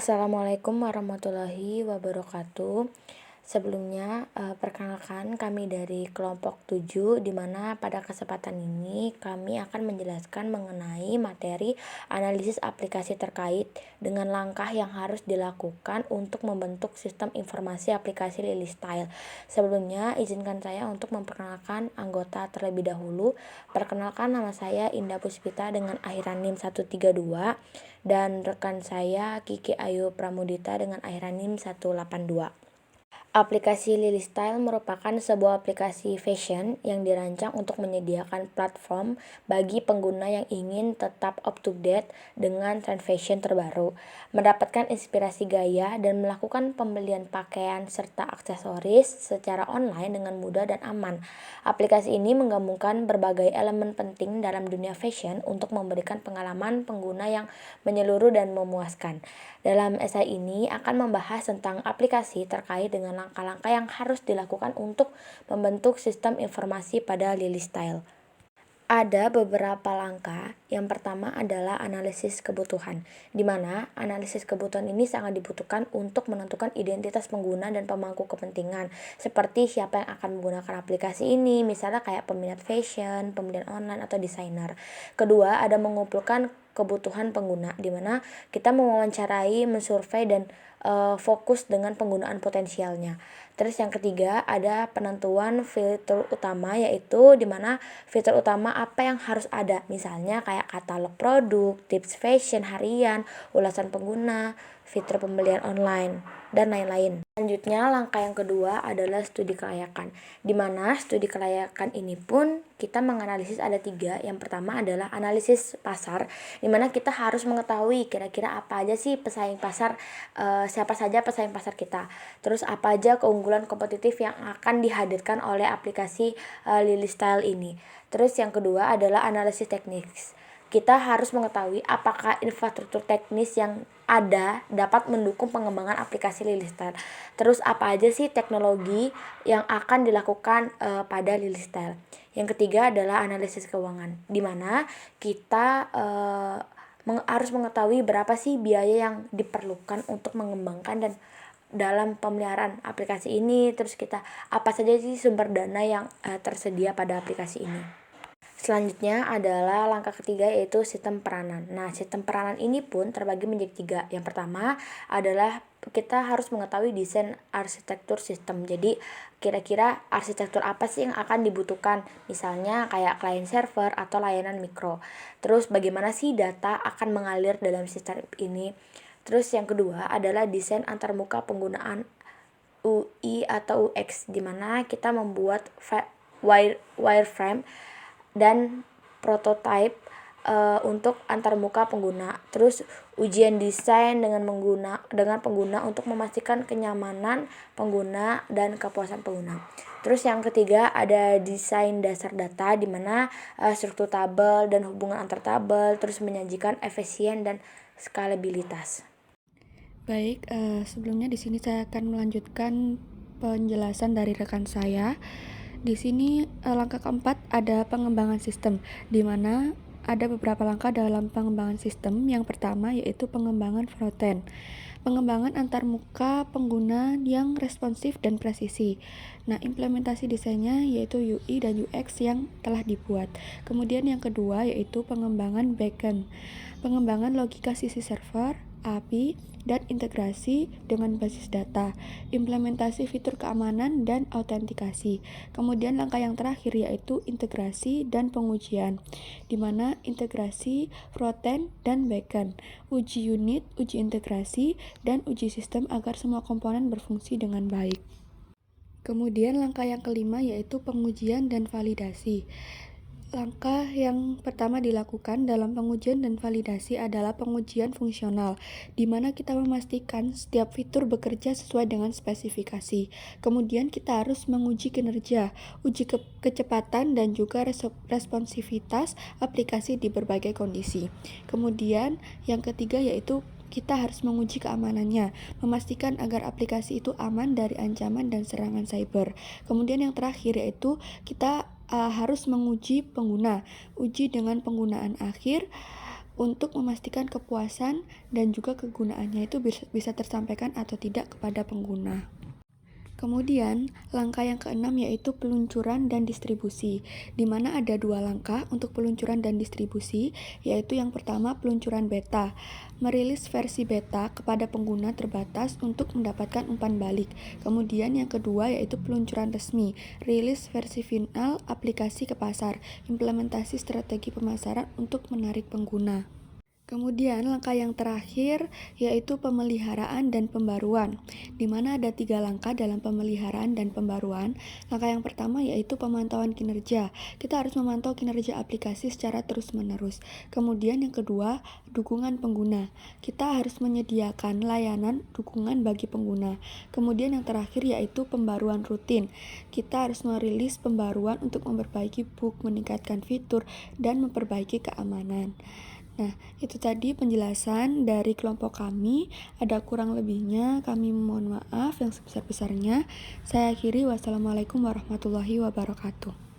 Assalamualaikum warahmatullahi wabarakatuh. Sebelumnya, perkenalkan kami dari kelompok 7, di mana pada kesempatan ini kami akan menjelaskan mengenai materi analisis aplikasi terkait dengan langkah yang harus dilakukan untuk membentuk sistem informasi aplikasi Lily Style. Sebelumnya, izinkan saya untuk memperkenalkan anggota terlebih dahulu. Perkenalkan, nama saya Indah Puspita dengan akhiran NIM 132 dan rekan saya Kiki Ayu Pramudita dengan akhiran NIM 182. Aplikasi Lily Style merupakan sebuah aplikasi fashion yang dirancang untuk menyediakan platform bagi pengguna yang ingin tetap up to date dengan tren fashion terbaru, mendapatkan inspirasi gaya, dan melakukan pembelian pakaian serta aksesoris secara online dengan mudah dan aman. Aplikasi ini menggabungkan berbagai elemen penting dalam dunia fashion untuk memberikan pengalaman pengguna yang menyeluruh dan memuaskan. Dalam esai ini akan membahas tentang aplikasi terkait dengan langkah-langkah yang harus dilakukan untuk membentuk sistem informasi pada Lily Style. Ada beberapa langkah. Yang pertama adalah analisis kebutuhan, di mana analisis kebutuhan ini sangat dibutuhkan untuk menentukan identitas pengguna dan pemangku kepentingan, seperti siapa yang akan menggunakan aplikasi ini, misalnya kayak peminat fashion, pembelian online, atau desainer. Kedua, ada mengumpulkan kebutuhan pengguna, di mana kita mewawancarai, mensurvei, dan fokus dengan penggunaan potensialnya. Terus yang ketiga ada penentuan fitur utama, yaitu dimana fitur utama apa yang harus ada, misalnya kayak katalog produk, tips fashion harian, ulasan pengguna, fitur pembelian online, dan lain-lain. Selanjutnya langkah yang kedua adalah studi kelayakan, dimana studi kelayakan ini pun kita menganalisis ada 3. Yang pertama adalah analisis pasar, dimana kita harus mengetahui kira-kira apa aja sih pesaing pasar, siapa saja pesaing pasar kita, terus apa aja keunggulan kompetitif yang akan dihadirkan oleh aplikasi Lily Style ini. Terus yang kedua adalah analisis teknis. Kita harus mengetahui apakah infrastruktur teknis yang ada dapat mendukung pengembangan aplikasi Lily Style. Terus apa aja sih teknologi yang akan dilakukan pada Lily Style. Yang ketiga adalah analisis keuangan, di mana kita harus mengetahui berapa sih biaya yang diperlukan untuk mengembangkan dan dalam pemeliharaan aplikasi ini. Terus kita apa saja sih sumber dana yang tersedia pada aplikasi ini. Selanjutnya adalah langkah ketiga, yaitu sistem peranan. Nah, sistem peranan ini pun terbagi menjadi 3. Yang pertama adalah kita harus mengetahui desain arsitektur sistem. Jadi kira-kira arsitektur apa sih yang akan dibutuhkan, misalnya kayak client server atau layanan mikro. Terus bagaimana sih data akan mengalir dalam sistem ini. Terus yang kedua adalah desain antarmuka penggunaan UI atau UX, di mana kita membuat wireframe dan prototype untuk antarmuka pengguna. Terus ujian desain dengan pengguna untuk memastikan kenyamanan pengguna dan kepuasan pengguna. Terus yang ketiga ada desain dasar data, di mana struktur tabel dan hubungan antar tabel, terus menyajikan efisien dan skalabilitas. Baik, sebelumnya di sini saya akan melanjutkan penjelasan dari rekan saya. Di sini langkah keempat ada pengembangan sistem, di mana ada beberapa langkah dalam pengembangan sistem. Yang pertama yaitu pengembangan frontend. Pengembangan antarmuka pengguna yang responsif dan presisi. Nah, implementasi desainnya yaitu UI dan UX yang telah dibuat. Kemudian yang kedua yaitu pengembangan backend. Pengembangan logika sisi server, API, dan integrasi dengan basis data, implementasi fitur keamanan dan autentikasi. Kemudian langkah yang terakhir yaitu integrasi dan pengujian, di mana integrasi frontend dan backend, uji unit, uji integrasi, dan uji sistem agar semua komponen berfungsi dengan baik. Kemudian langkah yang kelima yaitu pengujian dan validasi. Langkah yang pertama dilakukan dalam pengujian dan validasi adalah pengujian fungsional, di mana kita memastikan setiap fitur bekerja sesuai dengan spesifikasi. Kemudian kita harus menguji kinerja, uji kecepatan, dan juga responsivitas aplikasi di berbagai kondisi. Kemudian yang ketiga yaitu kita harus menguji keamanannya, memastikan agar aplikasi itu aman dari ancaman dan serangan cyber. Kemudian yang terakhir yaitu kita harus menguji pengguna, uji dengan penggunaan akhir, untuk memastikan kepuasan dan juga kegunaannya itu bisa tersampaikan atau tidak kepada pengguna. Kemudian, langkah yang keenam yaitu peluncuran dan distribusi, di mana ada dua langkah untuk peluncuran dan distribusi, yaitu yang pertama peluncuran beta, merilis versi beta kepada pengguna terbatas untuk mendapatkan umpan balik. Kemudian yang kedua yaitu peluncuran resmi, rilis versi final aplikasi ke pasar, implementasi strategi pemasaran untuk menarik pengguna. Kemudian langkah yang terakhir yaitu pemeliharaan dan pembaruan, di mana ada 3 langkah dalam pemeliharaan dan pembaruan. Langkah yang pertama yaitu pemantauan kinerja. Kita harus memantau kinerja aplikasi secara terus-menerus. Kemudian yang kedua, dukungan pengguna. Kita harus menyediakan layanan dukungan bagi pengguna. Kemudian yang terakhir yaitu pembaruan rutin. Kita harus merilis pembaruan untuk memperbaiki bug, meningkatkan fitur, dan memperbaiki keamanan. Nah, itu tadi penjelasan dari kelompok kami. Ada kurang lebihnya, kami mohon maaf yang sebesar-besarnya. Saya akhiri, wassalamualaikum warahmatullahi wabarakatuh.